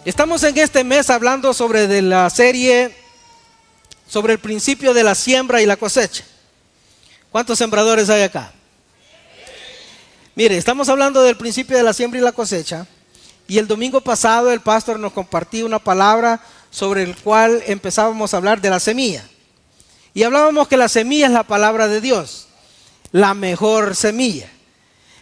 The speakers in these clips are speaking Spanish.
Estamos en este mes hablando sobre de la serie sobre el principio de la siembra y la cosecha. ¿Cuántos sembradores hay acá? Mire, estamos hablando del principio de la siembra y la cosecha. Y el domingo pasado el pastor nos compartió una palabra sobre el cual empezábamos a hablar de la semilla. Y hablábamos que la semilla es la palabra de Dios, la mejor semilla.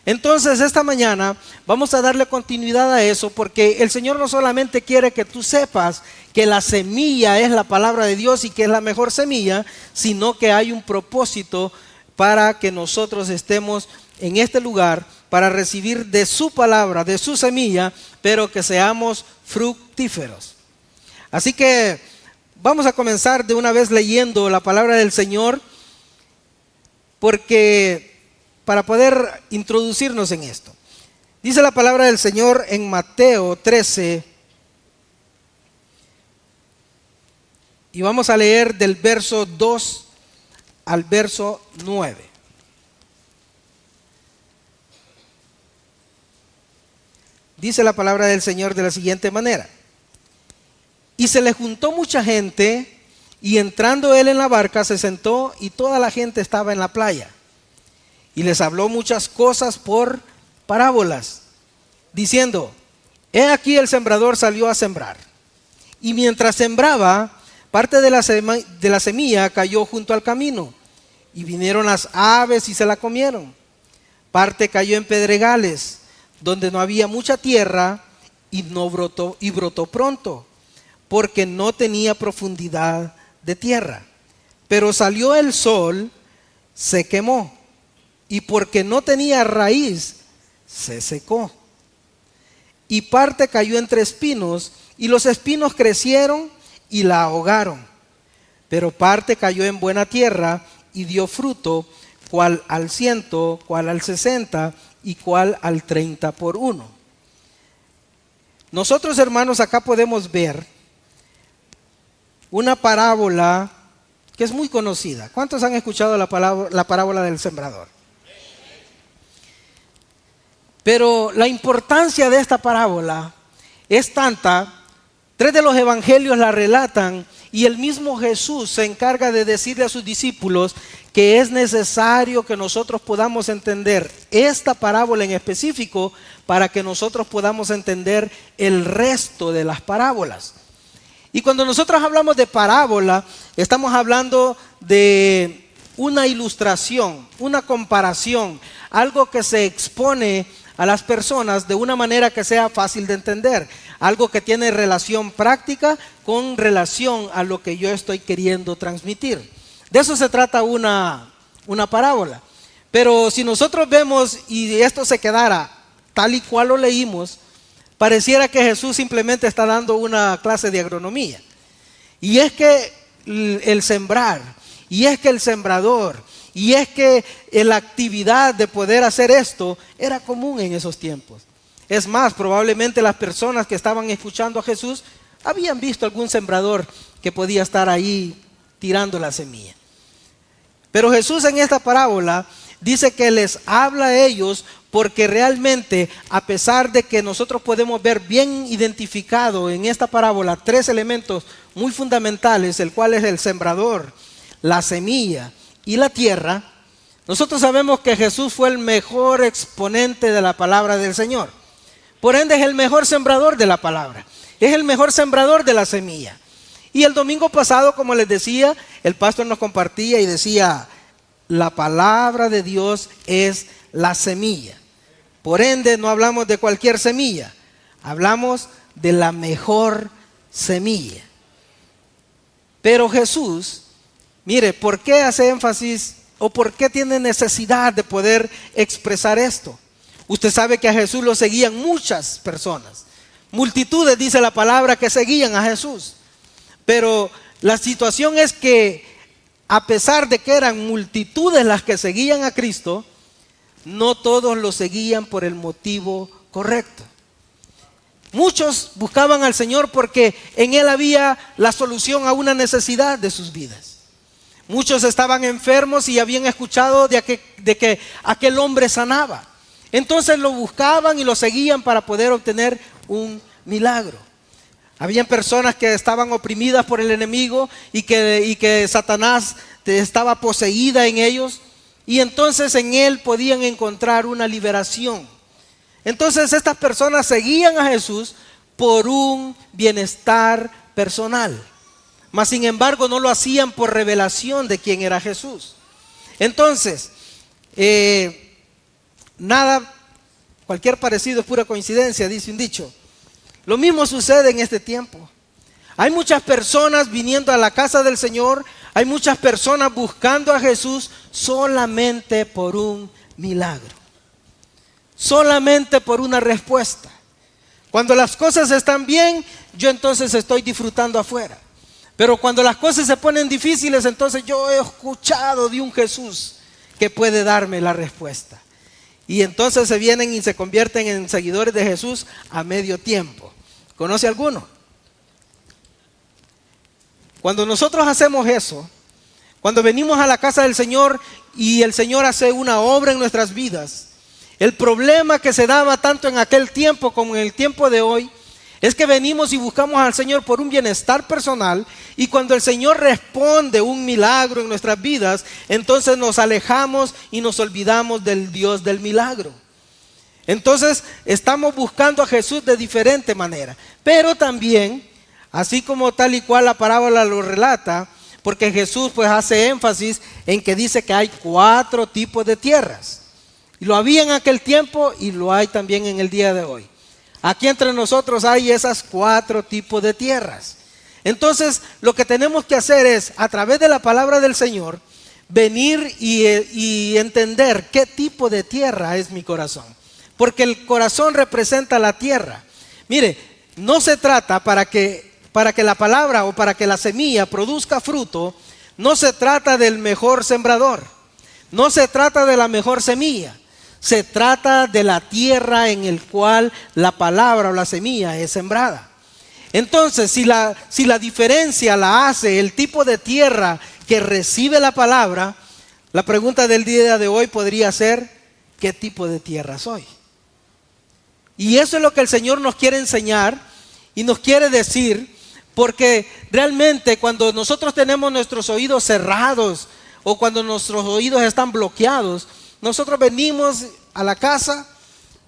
Entonces esta mañana vamos a darle continuidad a eso, porque el Señor no solamente quiere que tú sepas que la semilla es la palabra de Dios y que es la mejor semilla, sino que hay un propósito para que nosotros estemos en este lugar para recibir de su palabra, de su semilla, pero que seamos fructíferos. Así que vamos a comenzar de una vez leyendo la palabra del Señor, porque para poder introducirnos en esto. Dice la palabra del Señor en Mateo 13, y vamos a leer del verso 2 al verso 9. Dice la palabra del Señor de la siguiente manera: y se le juntó mucha gente, y entrando él en la barca se sentó, y toda la gente estaba en la playa. Y les habló muchas cosas por parábolas, diciendo: he aquí el sembrador salió a sembrar. Y mientras sembraba, parte de la semilla cayó junto al camino, y vinieron las aves y se la comieron. Parte cayó en pedregales, donde no había mucha tierra, y brotó pronto, porque no tenía profundidad de tierra. Pero salió el sol, se quemó, y porque no tenía raíz, se secó. Y parte cayó entre espinos, y los espinos crecieron y la ahogaron. Pero parte cayó en buena tierra y dio fruto, cual al 100, cual al 60 y cual al 30 por uno. Nosotros, hermanos, acá podemos ver una parábola que es muy conocida. ¿Cuántos han escuchado la parábola del sembrador? Pero la importancia de esta parábola es tanta, 3 de los evangelios la relatan, y el mismo Jesús se encarga de decirle a sus discípulos que es necesario que nosotros podamos entender esta parábola en específico para que nosotros podamos entender el resto de las parábolas. Y cuando nosotros hablamos de parábola, estamos hablando de una ilustración, una comparación, algo que se expone a las personas de una manera que sea fácil de entender, algo que tiene relación práctica con relación a lo que yo estoy queriendo transmitir. De eso se trata una parábola. Pero si nosotros vemos y esto se quedara tal y cual lo leímos, pareciera que Jesús simplemente está dando una clase de agronomía. Y es que el sembrar, y es que el sembrador, y es que la actividad de poder hacer esto era común en esos tiempos. Es más, probablemente las personas que estaban escuchando a Jesús habían visto algún sembrador que podía estar ahí tirando la semilla. Pero Jesús en esta parábola dice que les habla a ellos porque realmente, a pesar de que nosotros podemos ver bien identificado en esta parábola 3 elementos muy fundamentales, el cual es el sembrador, la semilla y la tierra, nosotros sabemos que Jesús fue el mejor exponente de la palabra del Señor. Por ende es el mejor sembrador de la palabra, es el mejor sembrador de la semilla. Y el domingo pasado, como les decía, el pastor nos compartía y decía: la palabra de Dios es la semilla. Por ende no hablamos de cualquier semilla, hablamos de la mejor semilla. Pero Jesús, mire, ¿por qué hace énfasis o por qué tiene necesidad de poder expresar esto? Usted sabe que a Jesús lo seguían muchas personas. Multitudes, dice la palabra, que seguían a Jesús. Pero la situación es que a pesar de que eran multitudes las que seguían a Cristo, no todos lo seguían por el motivo correcto. Muchos buscaban al Señor porque en Él había la solución a una necesidad de sus vidas. Muchos estaban enfermos y habían escuchado de que aquel hombre sanaba. Entonces lo buscaban y lo seguían para poder obtener un milagro. Habían personas que estaban oprimidas por el enemigo y que Satanás estaba poseída en ellos, y entonces en él podían encontrar una liberación. Entonces estas personas seguían a Jesús por un bienestar personal, mas sin embargo no lo hacían por revelación de quién era Jesús. Entonces, cualquier parecido es pura coincidencia, dice un dicho. Lo mismo sucede en este tiempo. Hay muchas personas viniendo a la casa del Señor, hay muchas personas buscando a Jesús solamente por un milagro, solamente por una respuesta. Cuando las cosas están bien, yo entonces estoy disfrutando afuera. Pero cuando las cosas se ponen difíciles, entonces yo he escuchado de un Jesús que puede darme la respuesta. Y entonces se vienen y se convierten en seguidores de Jesús a medio tiempo. ¿Conoce alguno? Cuando nosotros hacemos eso, cuando venimos a la casa del Señor y el Señor hace una obra en nuestras vidas, el problema que se daba tanto en aquel tiempo como en el tiempo de hoy es que venimos y buscamos al Señor por un bienestar personal, y cuando el Señor responde un milagro en nuestras vidas, entonces nos alejamos y nos olvidamos del Dios del milagro. Entonces estamos buscando a Jesús de diferente manera, pero también, así como tal y cual la parábola lo relata, porque Jesús pues hace énfasis en que dice que hay 4 tipos de tierras. Y lo había en aquel tiempo y lo hay también en el día de hoy. Aquí entre nosotros hay esas 4 tipos de tierras. Entonces lo que tenemos que hacer es, a través de la palabra del Señor, venir y entender qué tipo de tierra es mi corazón. Porque el corazón representa la tierra. Mire, no se trata para que la palabra o para que la semilla produzca fruto, no se trata del mejor sembrador, no se trata de la mejor semilla. Se trata de la tierra en el cual la palabra o la semilla es sembrada. Entonces, si la diferencia la hace el tipo de tierra que recibe la palabra, la pregunta del día de hoy podría ser, ¿qué tipo de tierra soy? Y eso es lo que el Señor nos quiere enseñar y nos quiere decir, porque realmente cuando nosotros tenemos nuestros oídos cerrados o cuando nuestros oídos están bloqueados, nosotros venimos a la casa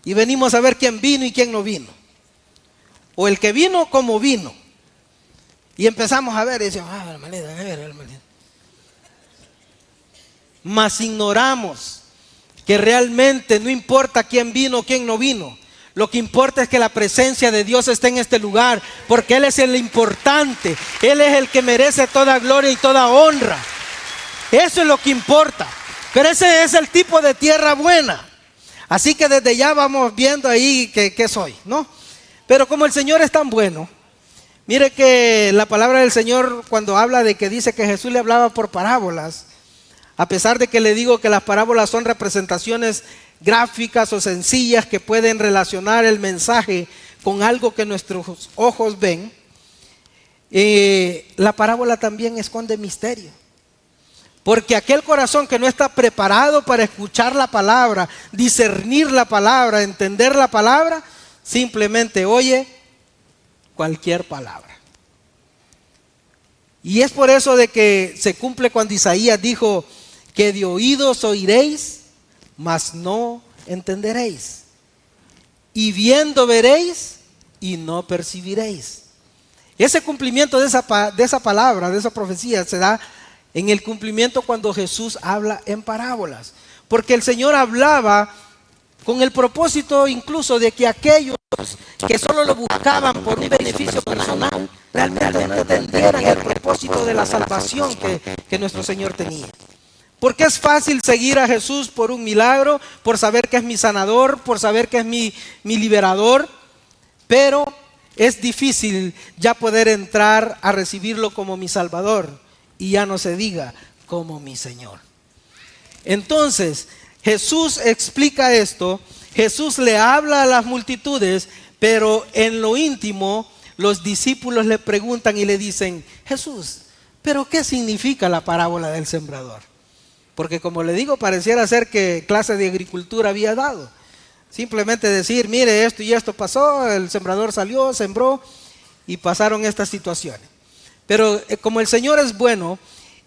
y venimos a ver quién vino y quién no vino. O el que vino, cómo vino. Y empezamos a ver y decimos, hermanita. Mas ignoramos que realmente no importa quién vino o quién no vino. Lo que importa es que la presencia de Dios esté en este lugar, porque Él es el importante. Él es el que merece toda gloria y toda honra. Eso es lo que importa. Pero ese es el tipo de tierra buena. Así que desde ya vamos viendo ahí qué soy, ¿no? Pero como el Señor es tan bueno, mire que la palabra del Señor cuando habla de que dice que Jesús le hablaba por parábolas, a pesar de que le digo que las parábolas son representaciones gráficas o sencillas que pueden relacionar el mensaje con algo que nuestros ojos ven, la parábola también esconde misterio. Porque aquel corazón que no está preparado para escuchar la palabra, discernir la palabra, entender la palabra, simplemente oye cualquier palabra. Y es por eso de que se cumple cuando Isaías dijo que de oídos oiréis, mas no entenderéis. Y viendo veréis y no percibiréis. Ese cumplimiento de esa palabra, de esa profecía, se da en el cumplimiento cuando Jesús habla en parábolas. Porque el Señor hablaba con el propósito incluso de que aquellos que solo lo buscaban por un beneficio personal, realmente no entendieran el propósito de la salvación que nuestro Señor tenía. Porque es fácil seguir a Jesús por un milagro, por saber que es mi sanador, por saber que es mi liberador, pero es difícil ya poder entrar a recibirlo como mi Salvador. Y ya no se diga como mi Señor. Entonces, Jesús explica esto, Jesús le habla a las multitudes, pero en lo íntimo los discípulos le preguntan y le dicen, Jesús, ¿pero qué significa la parábola del sembrador? Porque como le digo, pareciera ser que clase de agricultura había dado. Simplemente decir, mire, esto y esto pasó, el sembrador salió, sembró, y pasaron estas situaciones. Pero como el Señor es bueno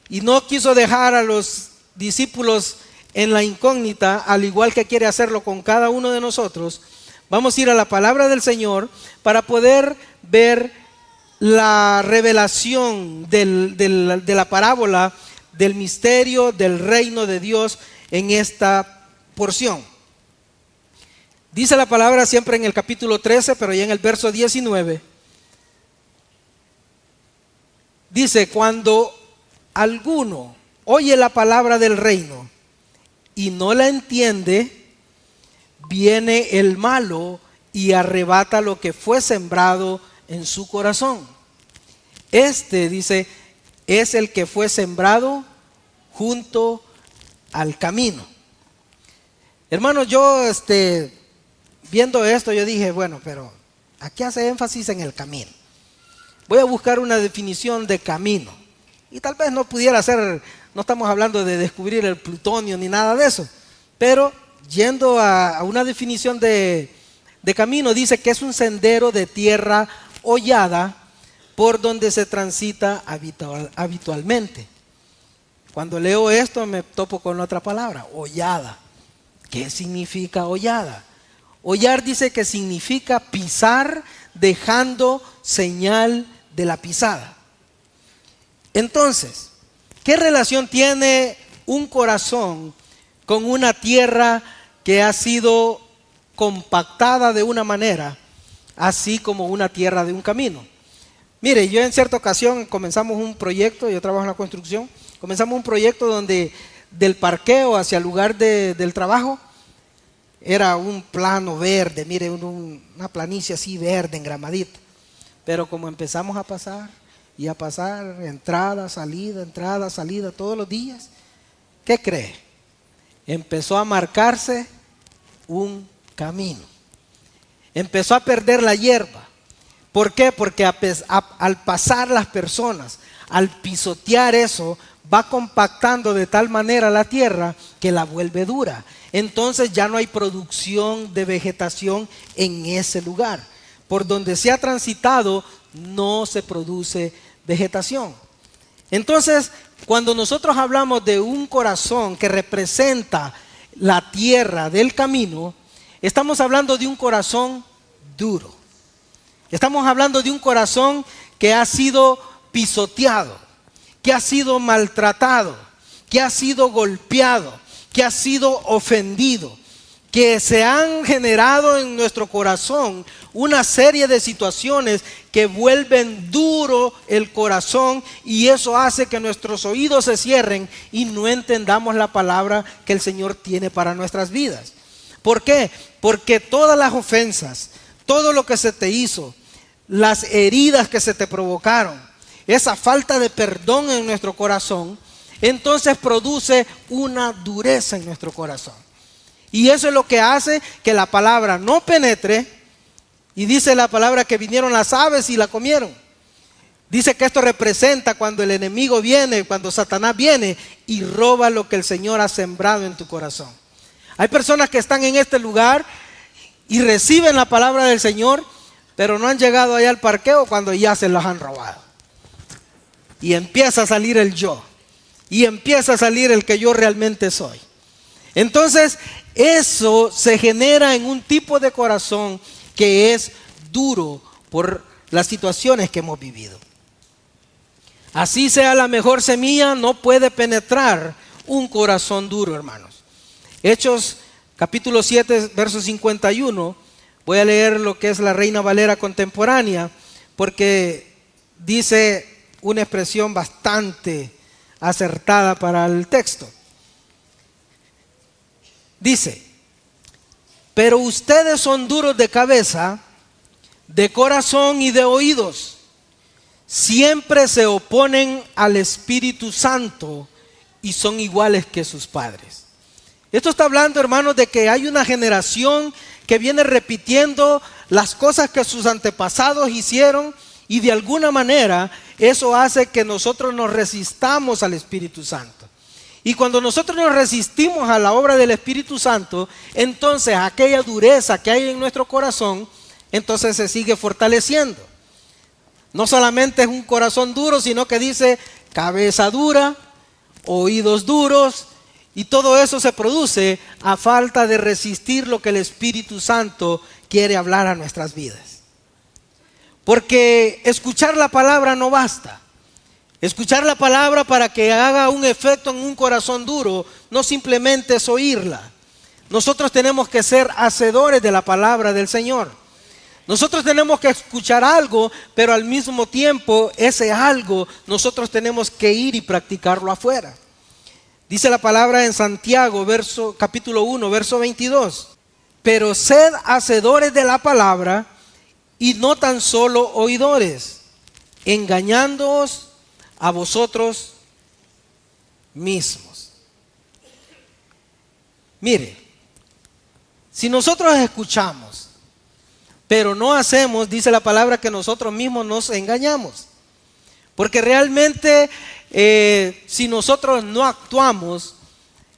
y no quiso dejar a los discípulos en la incógnita, al igual que quiere hacerlo con cada uno de nosotros, vamos a ir a la palabra del Señor para poder ver la revelación de la parábola del misterio del reino de Dios en esta porción. Dice la palabra siempre en el capítulo 13, pero ya en el verso 19. Dice, cuando alguno oye la palabra del reino y no la entiende, viene el malo y arrebata lo que fue sembrado en su corazón. Este, dice, es el que fue sembrado junto al camino. Hermanos, yo viendo esto, yo dije, bueno, pero aquí hace énfasis en el camino. Voy a buscar una definición de camino. Y tal vez no pudiera ser, no estamos hablando de descubrir el plutonio ni nada de eso. Pero yendo a una definición de camino, dice que es un sendero de tierra hollada por donde se transita habitualmente. Cuando leo esto me topo con otra palabra, hollada. ¿Qué significa hollada? Hollar dice que significa pisar dejando señal de la pisada. Entonces, ¿qué relación tiene un corazón con una tierra que ha sido compactada de una manera, así como una tierra de un camino? Mire, yo en cierta ocasión comenzamos un proyecto, yo trabajo en la construcción, comenzamos un proyecto donde del parqueo hacia el lugar del trabajo era un plano verde, mire, una planicie así verde, engramadita. Pero como empezamos a pasar y a pasar, entrada, salida, todos los días, ¿qué cree? Empezó a marcarse un camino. Empezó a perder la hierba. ¿Por qué? Porque al pasar las personas, al pisotear eso, va compactando de tal manera la tierra que la vuelve dura. Entonces ya no hay producción de vegetación en ese lugar. Por donde se ha transitado no se produce vegetación. Entonces, cuando nosotros hablamos de un corazón que representa la tierra del camino, estamos hablando de un corazón duro. Estamos hablando de un corazón que ha sido pisoteado, que ha sido maltratado, que ha sido golpeado, que ha sido ofendido, que se han generado en nuestro corazón una serie de situaciones que vuelven duro el corazón, y eso hace que nuestros oídos se cierren y no entendamos la palabra que el Señor tiene para nuestras vidas. ¿Por qué? Porque todas las ofensas, todo lo que se te hizo, las heridas que se te provocaron, esa falta de perdón en nuestro corazón, entonces produce una dureza en nuestro corazón. Y eso es lo que hace que la palabra no penetre. Y dice la palabra que vinieron las aves y la comieron. Dice que esto representa cuando el enemigo viene, cuando Satanás viene y roba lo que el Señor ha sembrado en tu corazón. Hay personas que están en este lugar y reciben la palabra del Señor, pero no han llegado allá al parqueo cuando ya se las han robado. Y empieza a salir el yo. Y empieza a salir el que yo realmente soy. Entonces, eso se genera en un tipo de corazón que es duro por las situaciones que hemos vivido. Así sea la mejor semilla, no puede penetrar un corazón duro, hermanos. Hechos capítulo 7, verso 51. Voy a leer lo que es la Reina Valera contemporánea, porque dice una expresión bastante acertada para el texto. Dice: pero ustedes son duros de cabeza, de corazón y de oídos. Siempre se oponen al Espíritu Santo y son iguales que sus padres. Esto está hablando, hermanos, de que hay una generación que viene repitiendo las cosas que sus antepasados hicieron, y de alguna manera eso hace que nosotros nos resistamos al Espíritu Santo. Y cuando nosotros nos resistimos a la obra del Espíritu Santo, entonces aquella dureza que hay en nuestro corazón, entonces se sigue fortaleciendo. No solamente es un corazón duro, sino que dice cabeza dura, oídos duros, y todo eso se produce a falta de resistir lo que el Espíritu Santo quiere hablar a nuestras vidas. Porque escuchar la palabra no basta. Escuchar la palabra para que haga un efecto en un corazón duro no simplemente es oírla. Nosotros tenemos que ser hacedores de la palabra del Señor. Nosotros tenemos que escuchar algo, pero al mismo tiempo ese algo nosotros tenemos que ir y practicarlo afuera. Dice la palabra en Santiago, capítulo 1, verso 22. Pero sed hacedores de la palabra y no tan solo oidores, engañándoos a vosotros mismos. Mire, si nosotros escuchamos, pero no hacemos, dice la palabra que nosotros mismos nos engañamos. Porque realmente si nosotros no actuamos,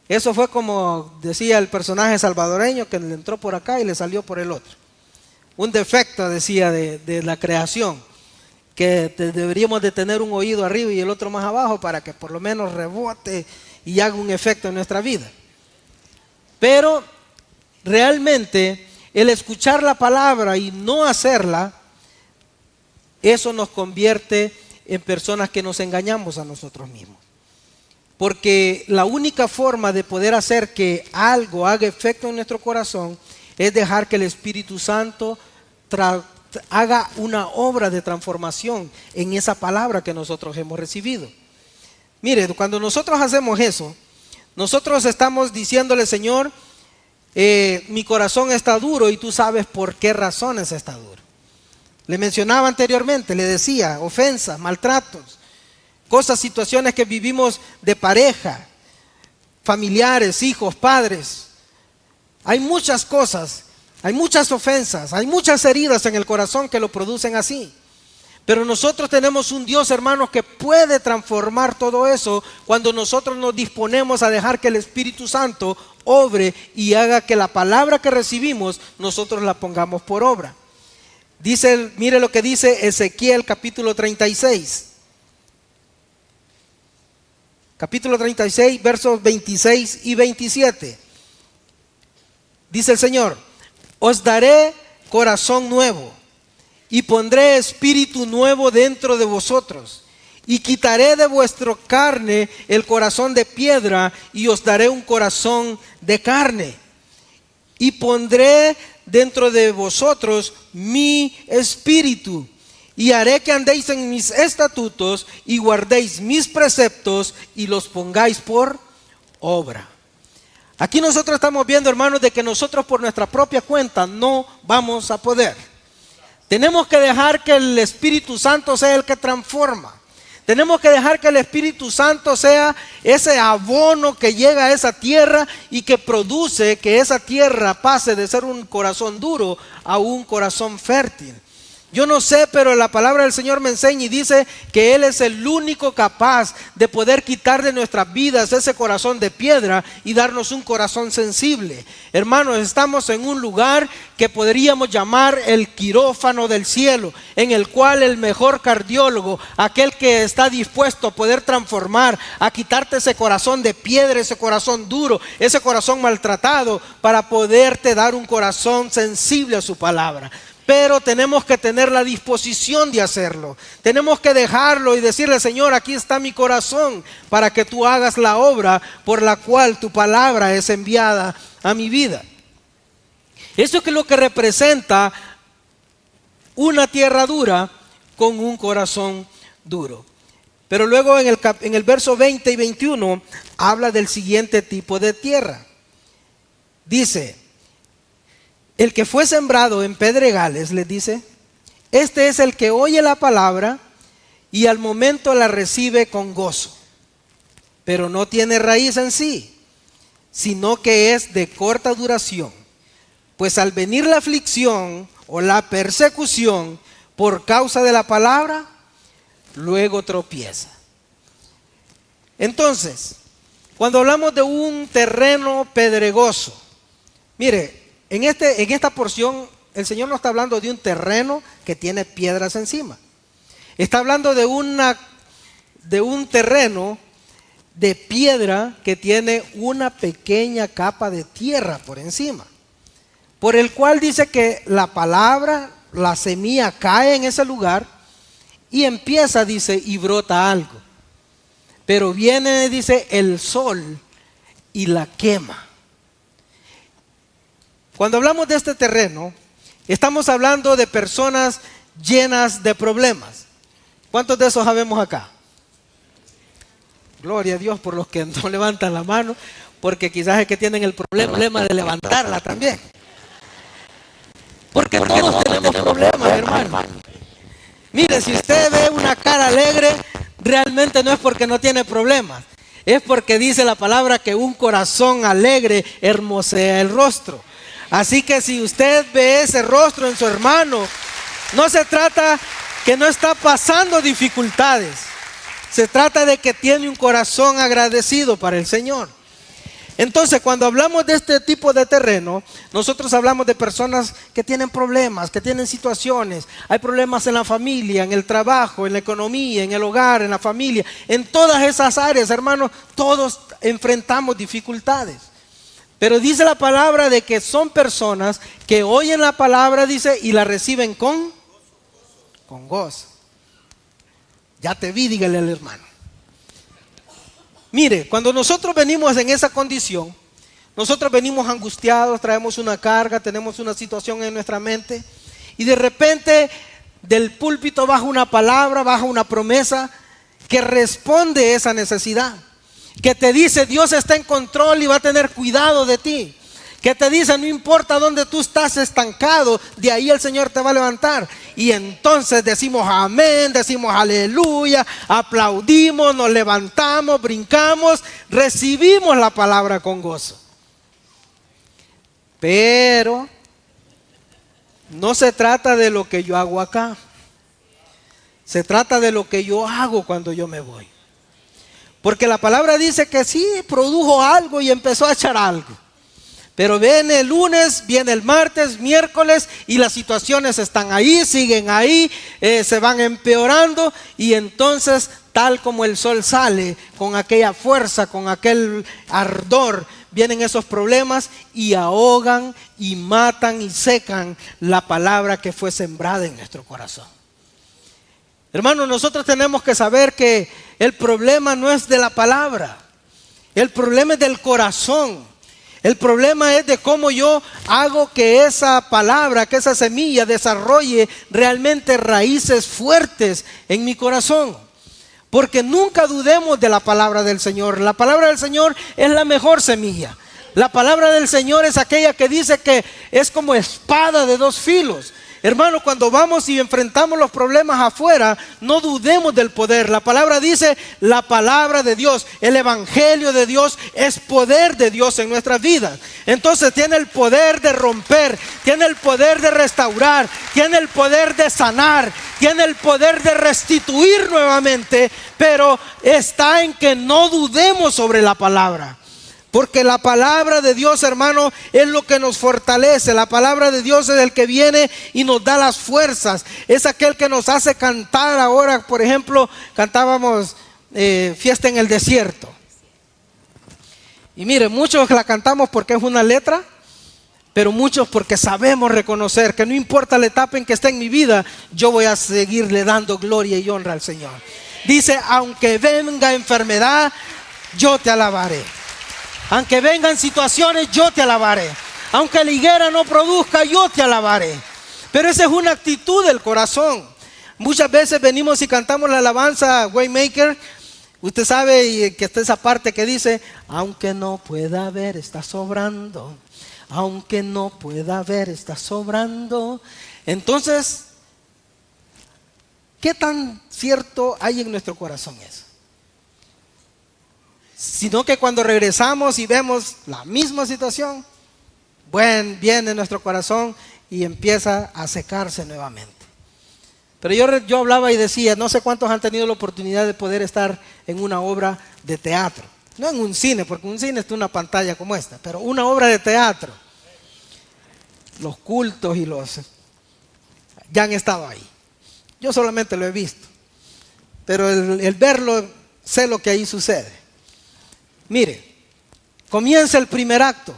eso fue como decía el personaje salvadoreño que le entró por acá y le salió por el otro. Un defecto, decía, de la creación, que deberíamos de tener un oído arriba y el otro más abajo para que por lo menos rebote y haga un efecto en nuestra vida. Pero realmente el escuchar la palabra y no hacerla, eso nos convierte en personas que nos engañamos a nosotros mismos. Porque la única forma de poder hacer que algo haga efecto en nuestro corazón es dejar que el Espíritu Santo haga una obra de transformación en esa palabra que nosotros hemos recibido. Mire, cuando nosotros hacemos eso, nosotros estamos diciéndole: Señor, mi corazón está duro y tú sabes por qué razones está duro. Le mencionaba anteriormente, le decía, ofensas, maltratos, cosas, situaciones que vivimos de pareja, familiares, hijos, padres. Hay muchas cosas, hay muchas ofensas, hay muchas heridas en el corazón que lo producen así. Pero nosotros tenemos un Dios, hermanos, que puede transformar todo eso cuando nosotros nos disponemos a dejar que el Espíritu Santo obre y haga que la palabra que recibimos nosotros la pongamos por obra. Dice, mire lo que dice Ezequiel capítulo 36. Capítulo 36, versos 26 y 27. Dice el Señor: os daré corazón nuevo y pondré espíritu nuevo dentro de vosotros, y quitaré de vuestra carne el corazón de piedra y os daré un corazón de carne, y pondré dentro de vosotros mi espíritu, y haré que andéis en mis estatutos y guardéis mis preceptos y los pongáis por obra. Aquí nosotros estamos viendo, hermanos, de que nosotros por nuestra propia cuenta no vamos a poder. Tenemos que dejar que el Espíritu Santo sea el que transforma. Tenemos que dejar que el Espíritu Santo sea ese abono que llega a esa tierra y que produce que esa tierra pase de ser un corazón duro a un corazón fértil. Yo no sé, pero la palabra del Señor me enseña y dice que Él es el único capaz de poder quitar de nuestras vidas ese corazón de piedra y darnos un corazón sensible. Hermanos, estamos en un lugar que podríamos llamar el quirófano del cielo, en el cual el mejor cardiólogo, aquel que está dispuesto a poder transformar, a quitarte ese corazón de piedra, ese corazón duro, ese corazón maltratado, para poderte dar un corazón sensible a su palabra. Pero tenemos que tener la disposición de hacerlo. Tenemos que dejarlo y decirle: Señor, aquí está mi corazón para que tú hagas la obra por la cual tu palabra es enviada a mi vida. Eso es lo que representa una tierra dura con un corazón duro. Pero luego en el verso 20 y 21 habla del siguiente tipo de tierra. Dice: el que fue sembrado en pedregales, les dice, este es el que oye la palabra y al momento la recibe con gozo, pero no tiene raíz en sí, sino que es de corta duración. Pues al venir la aflicción o la persecución por causa de la palabra, luego tropieza. Entonces, cuando hablamos de un terreno pedregoso, mire, en esta porción el Señor no está hablando de un terreno que tiene piedras encima. Está hablando de un terreno de piedra que tiene una pequeña capa de tierra por encima, por el cual dice que la palabra, la semilla cae en ese lugar y empieza, dice, y brota algo. Pero viene, dice, el sol y la quema. Cuando hablamos de este terreno, estamos hablando de personas llenas de problemas. ¿Cuántos de esos sabemos acá? Gloria a Dios por los que no levantan la mano, porque quizás es que tienen el problema de levantarla también. Porque todos tenemos problemas, hermano. Mire, si usted ve una cara alegre, realmente no es porque no tiene problemas. Es porque dice la palabra que un corazón alegre hermosea el rostro. Así que si usted ve ese rostro en su hermano, no se trata que no está pasando dificultades. Se trata de que tiene un corazón agradecido para el Señor. Entonces, cuando hablamos de este tipo de terreno, nosotros hablamos de personas que tienen problemas, que tienen situaciones. Hay problemas en la familia, en el trabajo, en la economía, en el hogar, en la familia. En todas esas áreas, hermanos, todos enfrentamos dificultades. Pero dice la palabra de que son personas que oyen la palabra, dice, y la reciben con gozo. Ya te vi, dígale al hermano. Mire, cuando nosotros venimos en esa condición, nosotros venimos angustiados, traemos una carga, tenemos una situación en nuestra mente, y de repente del púlpito baja una palabra, baja una promesa que responde a esa necesidad, que te dice Dios está en control y va a tener cuidado de ti, que te dice no importa dónde tú estás estancado, de ahí el Señor te va a levantar. Y entonces decimos amén, decimos aleluya, aplaudimos, nos levantamos, brincamos, recibimos la palabra con gozo. Pero no se trata de lo que yo hago acá, se trata de lo que yo hago cuando yo me voy. Porque la palabra dice que sí, produjo algo y empezó a echar algo. Pero viene el lunes, viene el martes, miércoles y las situaciones están ahí, siguen ahí, se van empeorando y entonces tal como el sol sale con aquella fuerza, con aquel ardor, vienen esos problemas y ahogan y matan y secan la palabra que fue sembrada en nuestro corazón. Hermanos, nosotros tenemos que saber que el problema no es de la palabra, el problema es del corazón. El problema es de cómo yo hago que esa palabra, que esa semilla desarrolle realmente raíces fuertes en mi corazón. Porque nunca dudemos de la palabra del Señor. La palabra del Señor es la mejor semilla. La palabra del Señor es aquella que dice que es como espada de dos filos. Hermano, cuando vamos y enfrentamos los problemas afuera, no dudemos del poder. La palabra dice, la palabra de Dios, el evangelio de Dios es poder de Dios en nuestras vidas. Entonces tiene el poder de romper, tiene el poder de restaurar, tiene el poder de sanar, tiene el poder de restituir nuevamente, pero está en que no dudemos sobre la palabra. Porque la palabra de Dios, hermano, es lo que nos fortalece. La palabra de Dios es el que viene y nos da las fuerzas. Es aquel que nos hace cantar. Ahora, por ejemplo, cantábamos Fiesta en el Desierto. Y mire, muchos la cantamos porque es una letra, pero muchos porque sabemos reconocer que no importa la etapa en que esté en mi vida, yo voy a seguirle dando gloria y honra al Señor. Dice, aunque venga enfermedad, yo te alabaré. Aunque vengan situaciones, yo te alabaré. Aunque la higuera no produzca, yo te alabaré. Pero esa es una actitud del corazón. Muchas veces venimos y cantamos la alabanza Waymaker. Usted sabe que está esa parte que dice, aunque no pueda ver, está sobrando. Aunque no pueda ver, está sobrando. Entonces, ¿qué tan cierto hay en nuestro corazón eso? Sino que cuando regresamos y vemos la misma situación, viene nuestro corazón y empieza a secarse nuevamente. Pero yo hablaba y decía, no sé cuántos han tenido la oportunidad de poder estar en una obra de teatro. No en un cine, porque un cine es una pantalla como esta, pero una obra de teatro. Los cultos y ya han estado ahí. Yo solamente lo he visto. pero el verlo, sé lo que ahí sucede. Mire, comienza el primer acto.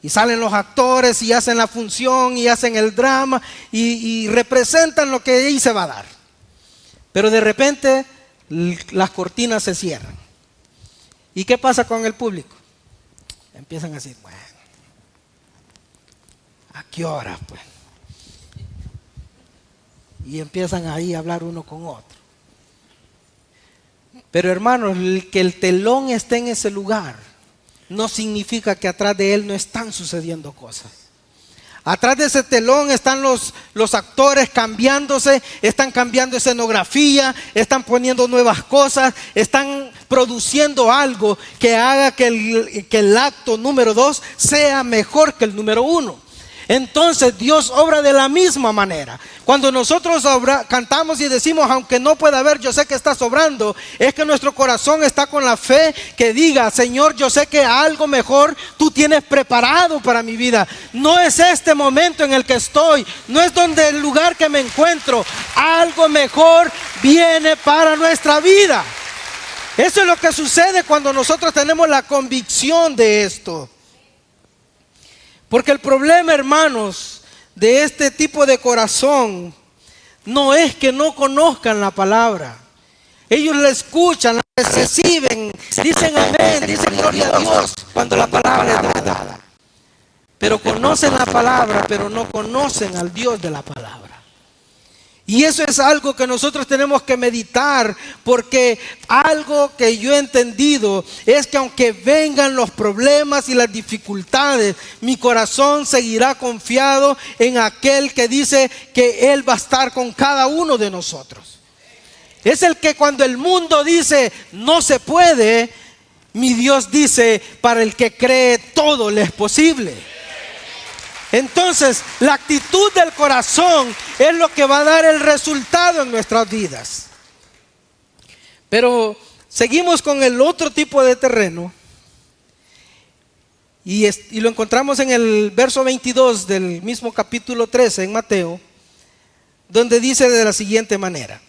Y salen los actores y hacen la función y hacen el drama y representan lo que ahí se va a dar. Pero de repente las cortinas se cierran. ¿Y qué pasa con el público? Empiezan a decir, bueno, ¿a qué hora pues? Y empiezan ahí a hablar uno con otro. Pero hermanos, que el telón esté en ese lugar no significa que atrás de él no están sucediendo cosas. Atrás de ese telón están los actores cambiándose, están cambiando escenografía, están poniendo nuevas cosas, están produciendo algo que haga que el acto número 2 sea mejor que el número 1. Entonces Dios obra de la misma manera. Cuando nosotros cantamos y decimos, aunque no pueda ver, yo sé que estás obrando, es que nuestro corazón está con la fe que diga, Señor, yo sé que algo mejor tú tienes preparado para mi vida. No es este momento en el que estoy, no es donde el lugar que me encuentro, algo mejor viene para nuestra vida. Eso es lo que sucede cuando nosotros tenemos la convicción de esto. Porque el problema, hermanos, de este tipo de corazón no es que no conozcan la palabra. Ellos la escuchan, la reciben, dicen amén, dicen gloria a Dios cuando la palabra es dada. Pero conocen la palabra, pero no conocen al Dios de la palabra. Y eso es algo que nosotros tenemos que meditar, porque algo que yo he entendido es que aunque vengan los problemas y las dificultades, mi corazón seguirá confiado en aquel que dice que Él va a estar con cada uno de nosotros. Es el que cuando el mundo dice no se puede, mi Dios dice, para el que cree todo le es posible. Entonces, la actitud del corazón es lo que va a dar el resultado en nuestras vidas. Pero seguimos con el otro tipo de terreno. Y lo encontramos en el verso 22 del mismo capítulo 13 en Mateo, donde dice de la siguiente manera: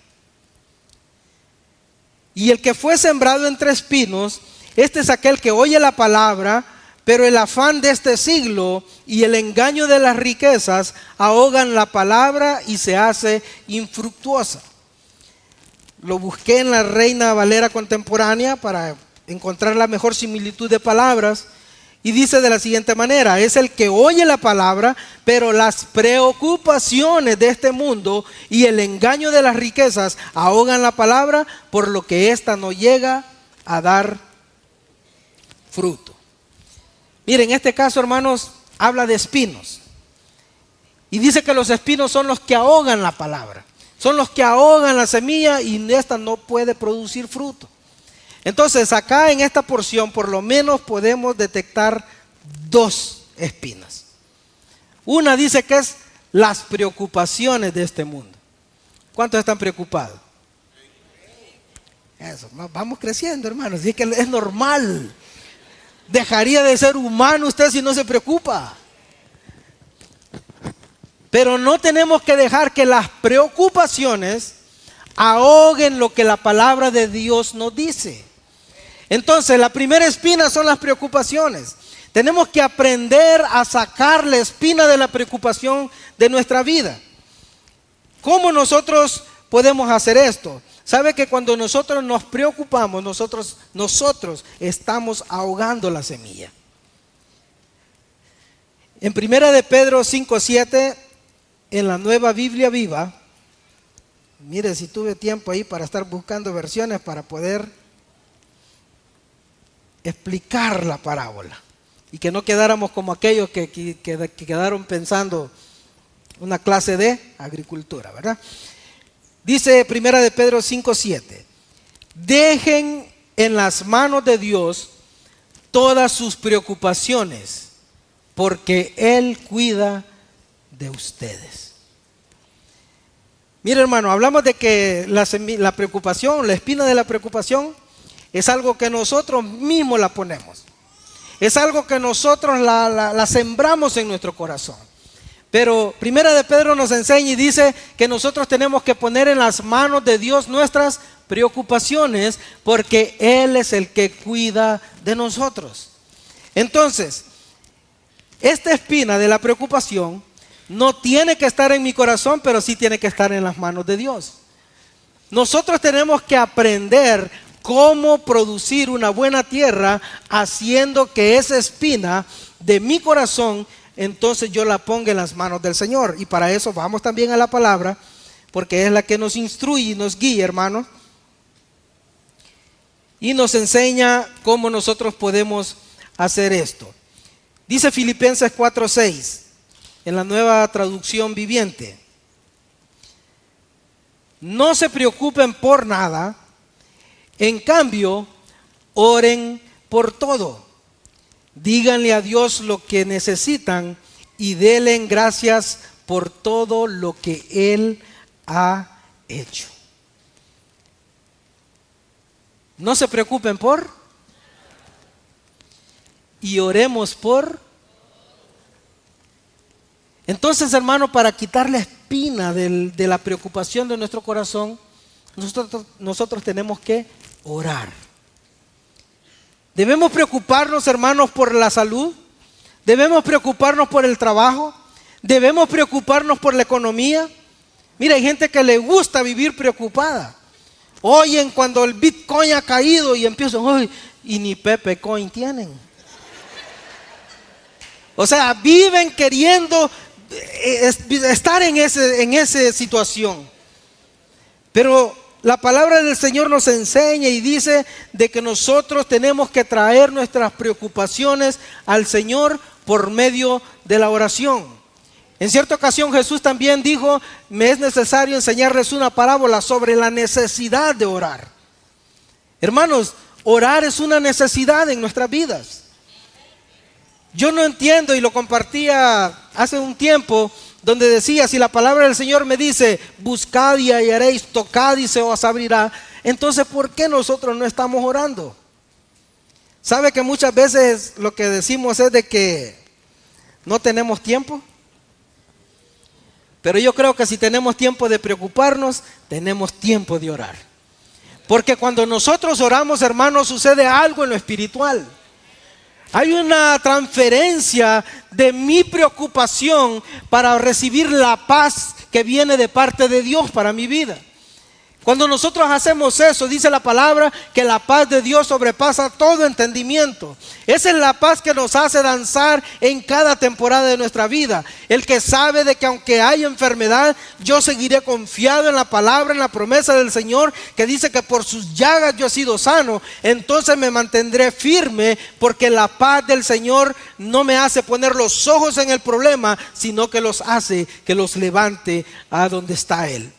y el que fue sembrado entre espinos, este es aquel que oye la palabra, pero el afán de este siglo y el engaño de las riquezas ahogan la palabra y se hace infructuosa. Lo busqué en la Reina Valera contemporánea para encontrar la mejor similitud de palabras y dice de la siguiente manera: es el que oye la palabra, pero las preocupaciones de este mundo y el engaño de las riquezas ahogan la palabra, por lo que ésta no llega a dar fruto. Miren, en este caso, hermanos, habla de espinos. Y dice que los espinos son los que ahogan la palabra. Son los que ahogan la semilla y esta no puede producir fruto. Entonces, acá en esta porción, por lo menos podemos detectar dos espinas. Una dice que es las preocupaciones de este mundo. ¿Cuántos están preocupados? Eso, vamos creciendo, hermanos. Y es que es normal. Dejaría de ser humano usted si no se preocupa. Pero no tenemos que dejar que las preocupaciones ahoguen lo que la palabra de Dios nos dice. Entonces, la primera espina son las preocupaciones. Tenemos que aprender a sacar la espina de la preocupación de nuestra vida. ¿Cómo nosotros podemos hacer esto? ¿Sabe que cuando nosotros nos preocupamos, nosotros estamos ahogando la semilla? En 1 de Pedro 5:7, en la Nueva Biblia Viva, mire, si tuve tiempo ahí para estar buscando versiones para poder explicar la parábola y que no quedáramos como aquellos que quedaron pensando una clase de agricultura, ¿verdad? Dice 1 de Pedro 5:7, dejen en las manos de Dios todas sus preocupaciones, porque Él cuida de ustedes. Mire, hermano, hablamos de que la preocupación, la espina de la preocupación, es algo que nosotros mismos la ponemos. Es algo que nosotros la sembramos en nuestro corazón. Pero Primera de Pedro nos enseña y dice que nosotros tenemos que poner en las manos de Dios nuestras preocupaciones, porque Él es el que cuida de nosotros. Entonces, esta espina de la preocupación no tiene que estar en mi corazón, pero sí tiene que estar en las manos de Dios. Nosotros tenemos que aprender cómo producir una buena tierra, haciendo que esa espina de mi corazón, entonces yo la ponga en las manos del Señor. Y para eso vamos también a la palabra, porque es la que nos instruye y nos guía, hermanos, y nos enseña cómo nosotros podemos hacer esto. Dice Filipenses 4:6 en la Nueva Traducción Viviente: no se preocupen por nada, en cambio, oren por todo. Díganle a Dios lo que necesitan y denle gracias por todo lo que Él ha hecho. No se preocupen por, y oremos por. Entonces, hermano, para quitar la espina de la preocupación de nuestro corazón, nosotros tenemos que orar. Debemos preocuparnos, hermanos, por la salud. Debemos preocuparnos por el trabajo. Debemos preocuparnos por la economía. Mira, hay gente que le gusta vivir preocupada. Oyen cuando el Bitcoin ha caído y empiezan, ¡ay! Y ni Pepe Coin tienen. O sea, viven queriendo estar en esa situación. Pero la palabra del Señor nos enseña y dice de que nosotros tenemos que traer nuestras preocupaciones al Señor por medio de la oración. En cierta ocasión Jesús también dijo: me es necesario enseñarles una parábola sobre la necesidad de orar. Hermanos, orar es una necesidad en nuestras vidas. Yo no entiendo, y lo compartía hace un tiempo, donde decía: si la palabra del Señor me dice buscad y hallaréis, tocad y se os abrirá, entonces ¿por qué nosotros no estamos orando? ¿Sabe que muchas veces lo que decimos es de que no tenemos tiempo? Pero yo creo que si tenemos tiempo de preocuparnos, tenemos tiempo de orar. Porque cuando nosotros oramos, hermanos, sucede algo en lo espiritual. Hay una transferencia de mi preocupación para recibir la paz que viene de parte de Dios para mi vida. Cuando nosotros hacemos eso, dice la palabra que la paz de Dios sobrepasa todo entendimiento. Esa es la paz que nos hace danzar en cada temporada de nuestra vida. El que sabe de que aunque haya enfermedad, yo seguiré confiado en la palabra, en la promesa del Señor, que dice que por sus llagas yo he sido sano. Entonces me mantendré firme, porque la paz del Señor no me hace poner los ojos en el problema, sino que los hace que los levante a donde está Él.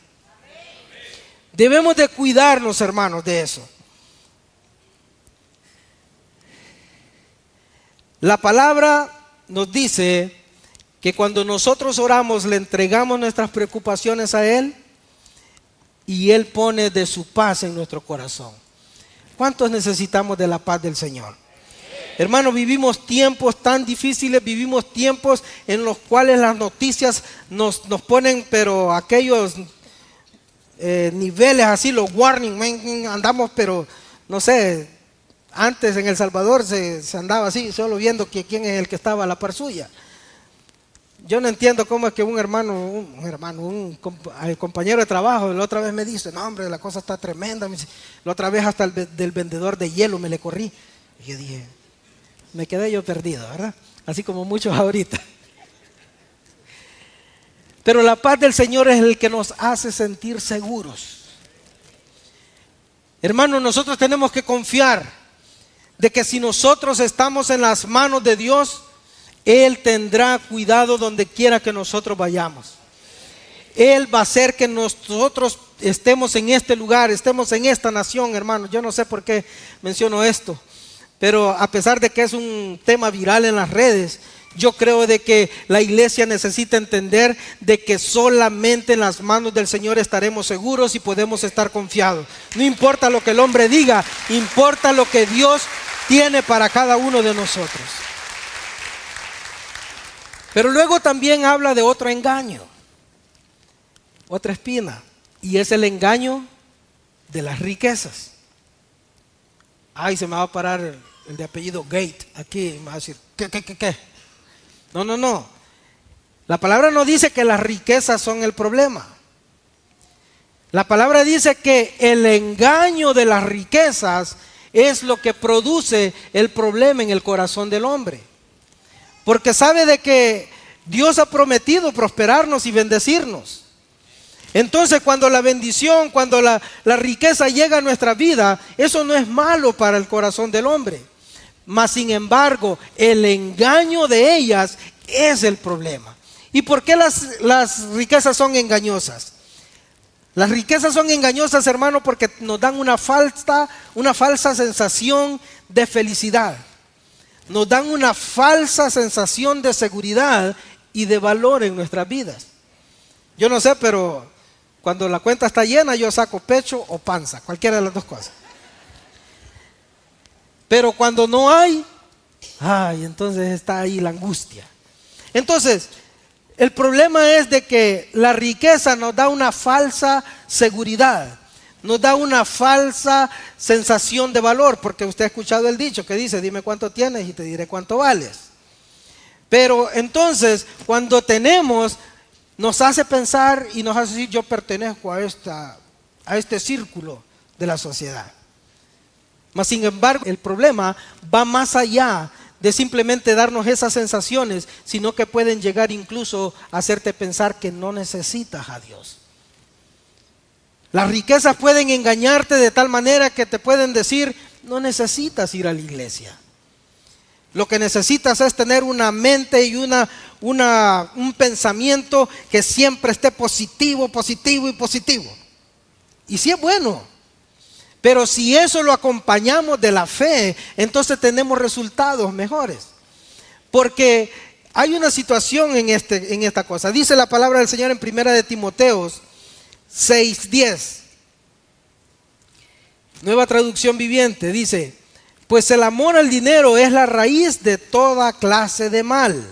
Debemos de cuidarnos, hermanos, de eso. La palabra nos dice que cuando nosotros oramos, le entregamos nuestras preocupaciones a Él y Él pone de su paz en nuestro corazón. ¿Cuántos necesitamos de la paz del Señor? Hermanos, vivimos tiempos tan difíciles, vivimos tiempos en los cuales las noticias nos ponen, pero aquellos niveles así, los warning, andamos, pero no sé, antes en El Salvador se andaba así, solo viendo quién es el que estaba a la par suya. Yo no entiendo cómo es que un compañero de trabajo la otra vez me dice: no, hombre, la cosa está tremenda. La otra vez hasta del vendedor de hielo me le corrí. Y yo dije, me quedé yo perdido, ¿verdad? Así como muchos ahorita. Pero la paz del Señor es el que nos hace sentir seguros. Hermanos, nosotros tenemos que confiar de que si nosotros estamos en las manos de Dios, Él tendrá cuidado donde quiera que nosotros vayamos. Él va a hacer que nosotros estemos en este lugar, estemos en esta nación, hermanos. Yo no sé por qué menciono esto, pero a pesar de que es un tema viral en las redes, yo creo de que la iglesia necesita entender de que solamente en las manos del Señor estaremos seguros y podemos estar confiados. No importa lo que el hombre diga, importa lo que Dios tiene para cada uno de nosotros. Pero luego también habla de otro engaño, otra espina, y es el engaño de las riquezas. Ay, se me va a parar el de apellido Gate aquí y me va a decir, ¿qué? No. La palabra no dice que las riquezas son el problema. La palabra dice que el engaño de las riquezas es lo que produce el problema en el corazón del hombre. Porque sabe de que Dios ha prometido prosperarnos y bendecirnos. Entonces cuando la bendición, cuando la riqueza llega a nuestra vida, eso no es malo para el corazón del hombre. Mas sin embargo, el engaño de ellas es el problema. ¿Y por qué las riquezas son engañosas? Las riquezas son engañosas, hermano, porque nos dan una falsa sensación de felicidad. Nos dan una falsa sensación de seguridad y de valor en nuestras vidas. Yo no sé, pero cuando la cuenta está llena, yo saco pecho o panza, cualquiera de las dos cosas. Pero cuando no hay, entonces está ahí la angustia. Entonces, el problema es de que la riqueza nos da una falsa seguridad, nos da una falsa sensación de valor, porque usted ha escuchado el dicho que dice, dime cuánto tienes y te diré cuánto vales. Pero entonces, cuando tenemos, nos hace pensar y nos hace decir, yo pertenezco a este círculo de la sociedad. Mas sin embargo, el problema va más allá de simplemente darnos esas sensaciones, sino que pueden llegar incluso a hacerte pensar que no necesitas a Dios. Las riquezas pueden engañarte de tal manera que te pueden decir, no necesitas ir a la iglesia. Lo que necesitas es tener una mente y un pensamiento que siempre esté positivo. Y sí es bueno. Pero si eso lo acompañamos de la fe, entonces tenemos resultados mejores. Porque hay una situación en esta cosa. Dice la palabra del Señor en 1 de Timoteo 6:10. Nueva traducción viviente. Dice, pues el amor al dinero es la raíz de toda clase de mal.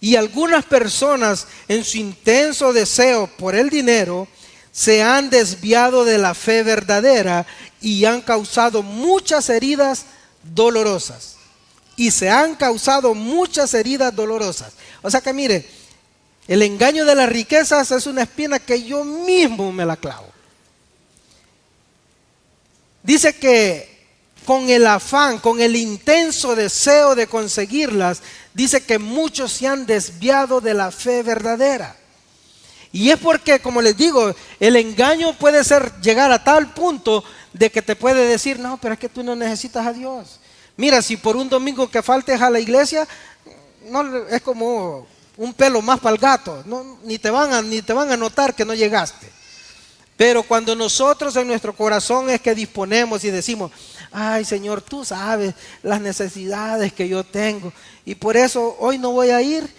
Y algunas personas en su intenso deseo por el dinero se han desviado de la fe verdadera y han causado muchas heridas dolorosas. O sea que mire, el engaño de las riquezas es una espina que yo mismo me la clavo. Dice que con el afán, con el intenso deseo de conseguirlas, dice que muchos se han desviado de la fe verdadera. Y es porque, como les digo, el engaño puede llegar a tal punto de que te puede decir, no, pero es que tú no necesitas a Dios. Mira, si por un domingo que faltes a la iglesia, no, es como un pelo más para el gato, no, ni te van a notar que no llegaste. Pero cuando nosotros en nuestro corazón es que disponemos y decimos, ay Señor, tú sabes las necesidades que yo tengo, y por eso hoy no voy a ir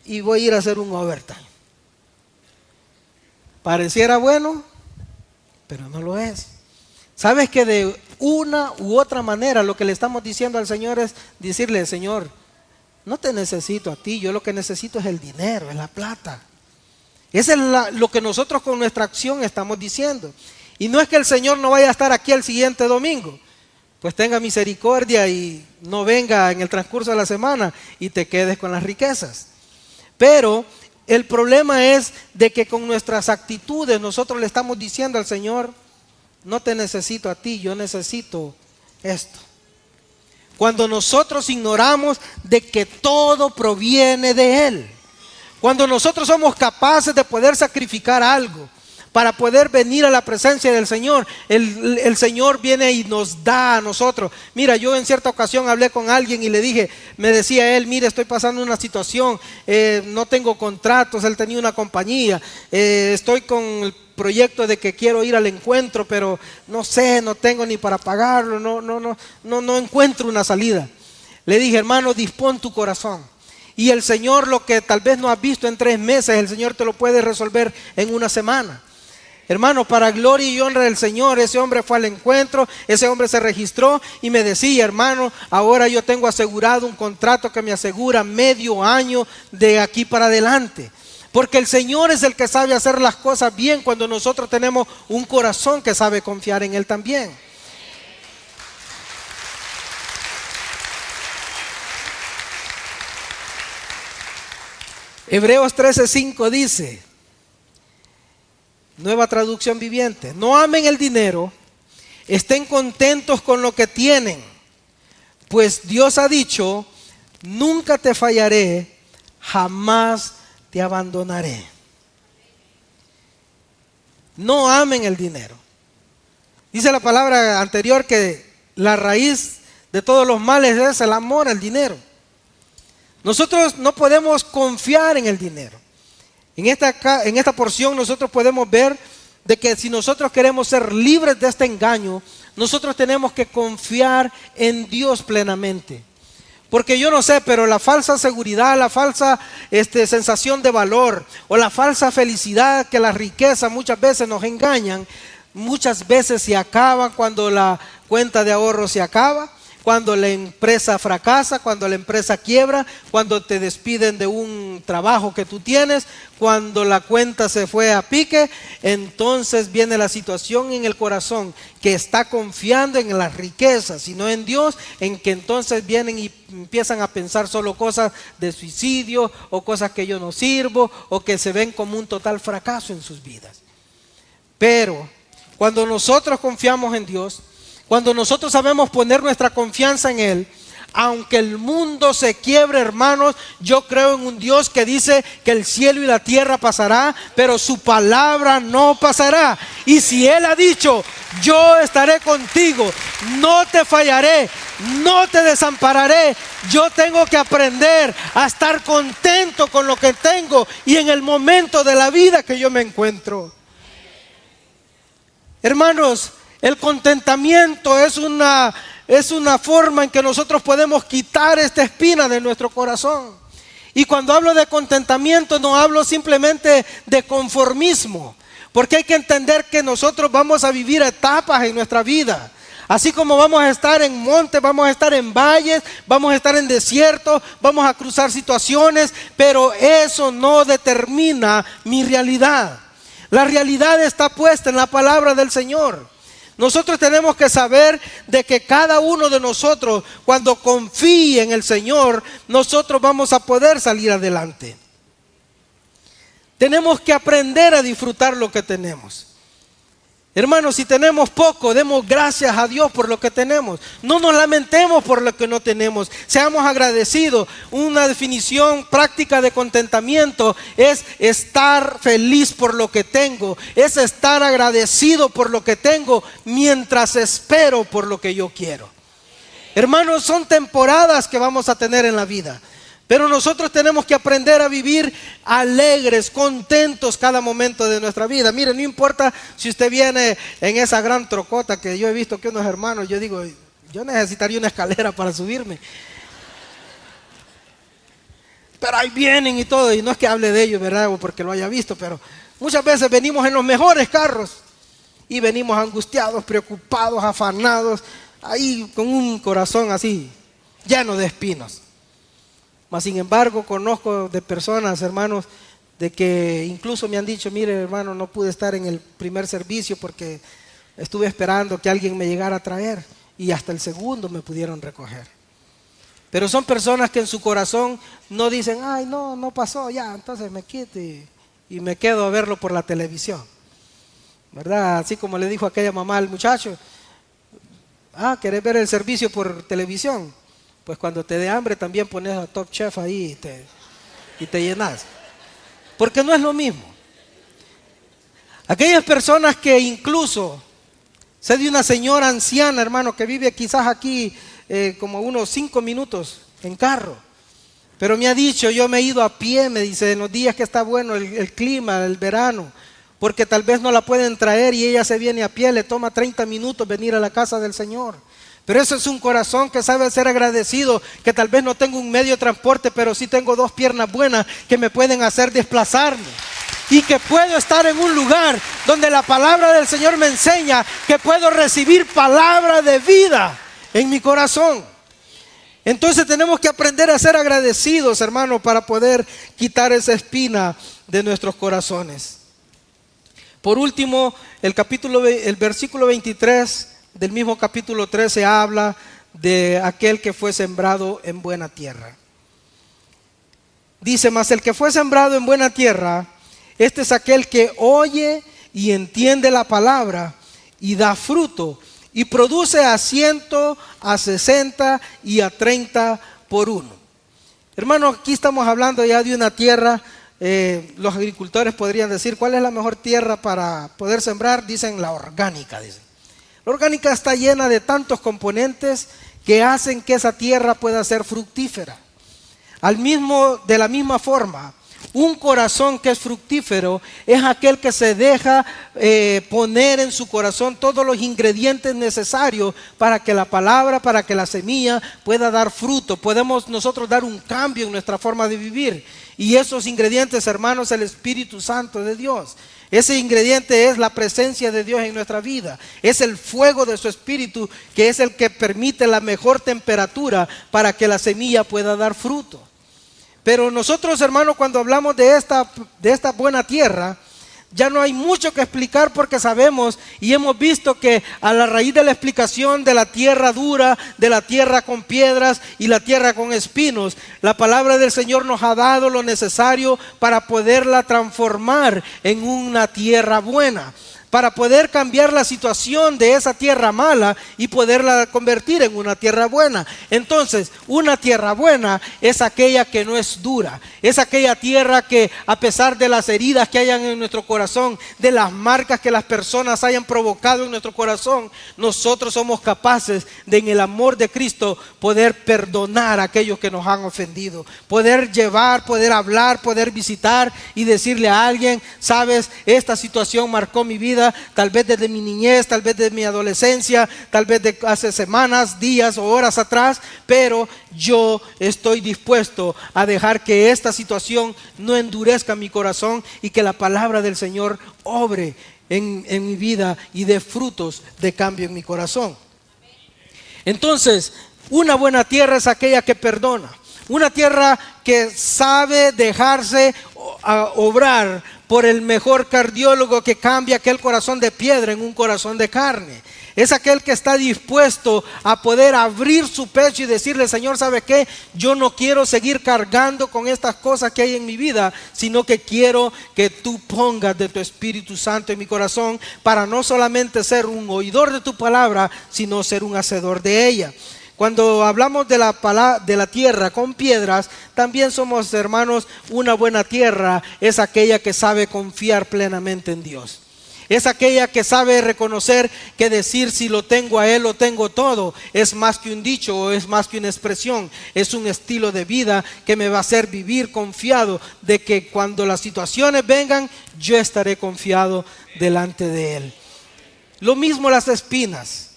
y voy a ir a hacer un overtime. Pareciera bueno, pero no lo es. Sabes que de una u otra manera lo que le estamos diciendo al Señor es decirle, Señor, no te necesito a ti, yo lo que necesito es el dinero, es la plata. Eso es lo que nosotros con nuestra acción estamos diciendo. Y no es que el Señor no vaya a estar aquí el siguiente domingo, pues tenga misericordia y no venga en el transcurso de la semana y te quedes con las riquezas. Pero el problema es de que con nuestras actitudes nosotros le estamos diciendo al Señor, no te necesito a ti, yo necesito esto. Cuando nosotros ignoramos de que todo proviene de Él, cuando nosotros somos capaces de poder sacrificar algo para poder venir a la presencia del Señor, el Señor viene y nos da a nosotros. Mira, yo en cierta ocasión hablé con alguien y le dije, me decía él, mire, estoy pasando una situación, no tengo contratos, él tenía una compañía, estoy con el proyecto de que quiero ir al encuentro, pero no sé, no tengo ni para pagarlo, no encuentro una salida. Le dije, hermano, dispón tu corazón. Y el Señor, lo que tal vez no has visto en 3 meses, el Señor te lo puede resolver en una semana. Hermano, para gloria y honra del Señor, ese hombre fue al encuentro, ese hombre se registró y me decía, hermano, ahora yo tengo asegurado un contrato que me asegura medio año de aquí para adelante. Porque el Señor es el que sabe hacer las cosas bien cuando nosotros tenemos un corazón que sabe confiar en Él también. Hebreos 13:5 dice, Nueva Traducción Viviente: no amen el dinero, estén contentos con lo que tienen, pues Dios ha dicho, nunca te fallaré, jamás te abandonaré. No amen el dinero. Dice la palabra anterior que la raíz de todos los males es el amor al dinero. Nosotros no podemos confiar en el dinero. En esta porción nosotros podemos ver de que si nosotros queremos ser libres de este engaño, nosotros tenemos que confiar en Dios plenamente. Porque yo no sé, pero la falsa seguridad, la falsa sensación de valor o la falsa felicidad, que la riqueza muchas veces nos engañan, muchas veces se acaba cuando la cuenta de ahorro se acaba, cuando la empresa fracasa, cuando la empresa quiebra, cuando te despiden de un trabajo que tú tienes, cuando la cuenta se fue a pique. Entonces viene la situación en el corazón que está confiando en las riquezas y no en Dios, en que entonces vienen y empiezan a pensar solo cosas de suicidio o cosas que yo no sirvo o que se ven como un total fracaso en sus vidas. Pero cuando nosotros confiamos en Dios, cuando nosotros sabemos poner nuestra confianza en Él, aunque el mundo se quiebre, hermanos, yo creo en un Dios que dice que el cielo y la tierra pasará, pero su palabra no pasará. Y si Él ha dicho, yo estaré contigo, no te fallaré, no te desampararé, yo tengo que aprender a estar contento con lo que tengo y en el momento de la vida que yo me encuentro. Hermanos, el contentamiento es una forma en que nosotros podemos quitar esta espina de nuestro corazón. Y cuando hablo de contentamiento no hablo simplemente de conformismo, porque hay que entender que nosotros vamos a vivir etapas en nuestra vida. Así como vamos a estar en montes, vamos a estar en valles, vamos a estar en desiertos, vamos a cruzar situaciones, pero eso no determina mi realidad. La realidad está puesta en la palabra del Señor. Nosotros tenemos que saber de que cada uno de nosotros, cuando confíe en el Señor, nosotros vamos a poder salir adelante. Tenemos que aprender a disfrutar lo que tenemos. Hermanos, si tenemos poco, demos gracias a Dios por lo que tenemos. No nos lamentemos por lo que no tenemos. Seamos agradecidos. Una definición práctica de contentamiento es estar feliz por lo que tengo. Es estar agradecido por lo que tengo mientras espero por lo que yo quiero. Hermanos, son temporadas que vamos a tener en la vida. Pero nosotros tenemos que aprender a vivir alegres, contentos cada momento de nuestra vida. Mire, no importa si usted viene en esa gran trocota que yo he visto que unos hermanos, yo digo, yo necesitaría una escalera para subirme. Pero ahí vienen y todo, y no es que hable de ellos, ¿verdad? O porque lo haya visto, pero muchas veces venimos en los mejores carros y venimos angustiados, preocupados, afanados, ahí con un corazón así, lleno de espinos. Mas sin embargo conozco de personas, hermanos, de que incluso me han dicho, mire hermano, no pude estar en el primer servicio porque estuve esperando que alguien me llegara a traer y hasta el segundo me pudieron recoger. Pero son personas que en su corazón no dicen, ay no pasó ya, entonces me quito y me quedo a verlo por la televisión, ¿verdad? Así como le dijo aquella mamá al muchacho, ¿querés ver el servicio por televisión? Pues cuando te dé hambre también pones a Top Chef ahí y te llenas. Porque no es lo mismo. Aquellas personas que incluso, sé de una señora anciana, hermano, que vive quizás aquí como unos 5 minutos en carro. Pero me ha dicho, yo me he ido a pie, me dice, en los días que está bueno el clima, el verano. Porque tal vez no la pueden traer y ella se viene a pie, le toma 30 minutos venir a la casa del Señor. Pero eso es un corazón que sabe ser agradecido, que tal vez no tengo un medio de transporte, pero sí tengo 2 piernas buenas que me pueden hacer desplazarme. y que puedo estar en un lugar donde la palabra del Señor me enseña que puedo recibir palabra de vida en mi corazón. Entonces tenemos que aprender a ser agradecidos, hermanos, para poder quitar esa espina de nuestros corazones. Por último, el versículo 23 del mismo capítulo 13 habla de aquel que fue sembrado en buena tierra. Dice: mas el que fue sembrado en buena tierra, este es aquel que oye y entiende la palabra y da fruto, y produce a 100, a 60 y a 30 por uno. Hermanos, aquí estamos hablando ya de una tierra. Los agricultores podrían decir: ¿cuál es la mejor tierra para poder sembrar? Dicen la orgánica. Dicen. La orgánica está llena de tantos componentes que hacen que esa tierra pueda ser fructífera. De la misma forma, un corazón que es fructífero es aquel que se deja poner en su corazón todos los ingredientes necesarios para que la palabra, para que la semilla pueda dar fruto. Podemos nosotros dar un cambio en nuestra forma de vivir. Y esos ingredientes, hermanos, el Espíritu Santo de Dios. Ese ingrediente es la presencia de Dios en nuestra vida. Es el fuego de su Espíritu, que es el que permite la mejor temperatura para que la semilla pueda dar fruto. Pero nosotros, hermanos, cuando hablamos de esta buena tierra, ya no hay mucho que explicar, porque sabemos y hemos visto que a la raíz de la explicación de la tierra dura, de la tierra con piedras y la tierra con espinos, la palabra del Señor nos ha dado lo necesario para poderla transformar en una tierra buena, para poder cambiar la situación de esa tierra mala y poderla convertir en una tierra buena. Entonces, una tierra buena es aquella que no es dura, es aquella tierra que, a pesar de las heridas que hayan en nuestro corazón, de las marcas que las personas hayan provocado en nuestro corazón, nosotros somos capaces de, en el amor de Cristo, poder perdonar a aquellos que nos han ofendido, poder llevar, poder hablar, poder visitar y decirle a alguien: sabes, esta situación marcó mi vida, tal vez desde mi niñez, tal vez desde mi adolescencia, tal vez de hace semanas, días o horas atrás, pero yo estoy dispuesto a dejar que esta situación no endurezca mi corazón y que la palabra del Señor obre en mi vida y dé frutos de cambio en mi corazón. Entonces, una buena tierra es aquella que perdona, una tierra que sabe dejarse obrar por el mejor cardiólogo, que cambia aquel corazón de piedra en un corazón de carne. Es aquel que está dispuesto a poder abrir su pecho y decirle: Señor, ¿sabe qué? Yo no quiero seguir cargando con estas cosas que hay en mi vida, sino que quiero que tú pongas de tu Espíritu Santo en mi corazón, para no solamente ser un oidor de tu palabra, sino ser un hacedor de ella. Cuando hablamos de la tierra con piedras, también somos, hermanos, una buena tierra es aquella que sabe confiar plenamente en Dios. Es aquella que sabe reconocer que decir: si lo tengo a Él, lo tengo todo, es más que un dicho o es más que una expresión. Es un estilo de vida que me va a hacer vivir confiado de que cuando las situaciones vengan, yo estaré confiado delante de Él. Lo mismo las espinas.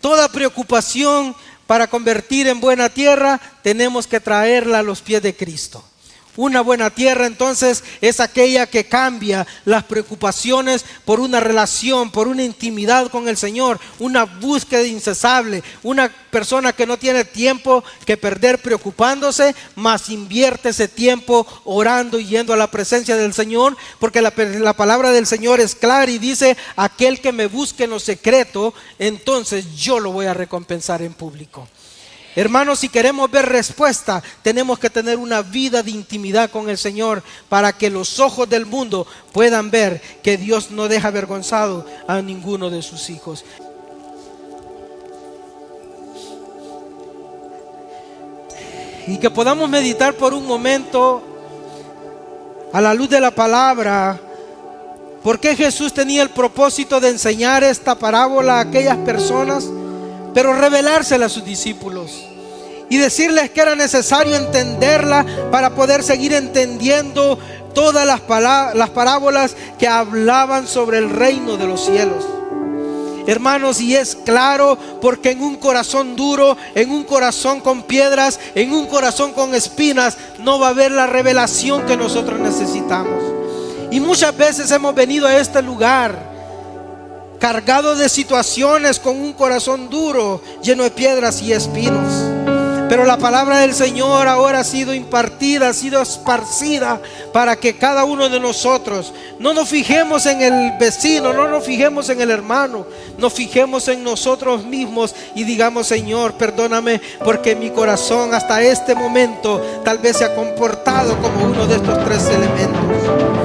Toda preocupación para convertir en buena tierra, tenemos que traerla a los pies de Cristo. Una buena tierra, entonces, es aquella que cambia las preocupaciones por una relación, por una intimidad con el Señor, una búsqueda incesable, una persona que no tiene tiempo que perder preocupándose, mas invierte ese tiempo orando y yendo a la presencia del Señor, porque la palabra del Señor es clara y dice: aquel que me busque en lo secreto, entonces yo lo voy a recompensar en público. Hermanos, si queremos ver respuesta, tenemos que tener una vida de intimidad con el Señor, para que los ojos del mundo puedan ver que Dios no deja avergonzado a ninguno de sus hijos. Y que podamos meditar por un momento, a la luz de la palabra, por qué Jesús tenía el propósito de enseñar esta parábola a aquellas personas, pero revelársela a sus discípulos y decirles que era necesario entenderla para poder seguir entendiendo todas las parábolas que hablaban sobre el reino de los cielos. Hermanos, y es claro, porque en un corazón duro, en un corazón con piedras, en un corazón con espinas, no va a haber la revelación que nosotros necesitamos. Y muchas veces hemos venido a este lugar cargado de situaciones, con un corazón duro, lleno de piedras y espinos. Pero la palabra del Señor ahora ha sido impartida, ha sido esparcida para que cada uno de nosotros no nos fijemos en el vecino, no nos fijemos en el hermano, nos fijemos en nosotros mismos y digamos: Señor, perdóname porque mi corazón hasta este momento tal vez se ha comportado como uno de estos tres elementos.